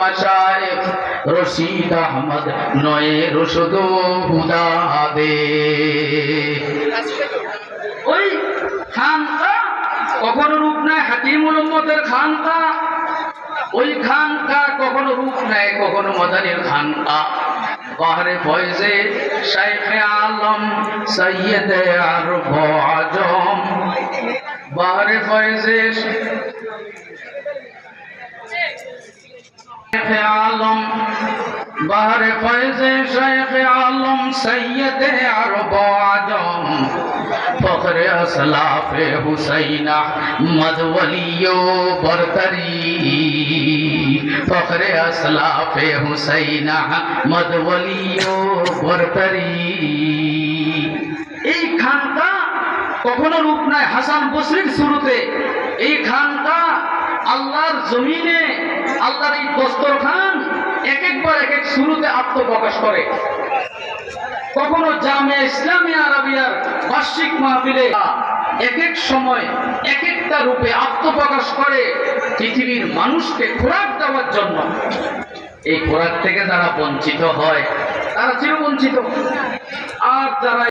মাশায়েখ রশিদ আহমদ নয়ে রশদ হুদা দে। ওই খানকা কখনো রূপ নেয় হাকিমুল উম্মতের খানকা, ওই খানকা কখনো রূপ নেয় কখনো মাদানীর খানকা। বাহরে ফয়েজে শাইখে আলম সৈয়দে আরব আজম, বাহরে ফয়েজে শাইখে আলম, বাহরে ফয়েজে শাইখে আলম সৈয়দে আরব আজম, ফখরে আসলাফে হুসैन अहमद वलियो बरतरी, ফখরে আসলাফে হুসैन अहमद वलियो बरतरी। এই খানকা কখনো রূপ নেয় হাসান বসরির শুরুতে, এই খানকা আল্লাহর জমিনে আল্লাহর এই দস্তরখান এক একবার এক এক শুরুতে আত্মপ্রকাশ করে। কখনো জামিয়া ইসলামিয়া আরাবিয়ার বার্ষিক মাহফিলে এক এক সময় এক একটা রূপে আত্মপ্রকাশ করে পৃথিবীর মানুষকে খোরাক দেওয়ার জন্য। এই খোরাক থেকে যারা বঞ্চিত হয় তারা চিরবঞ্চিত, আর যারা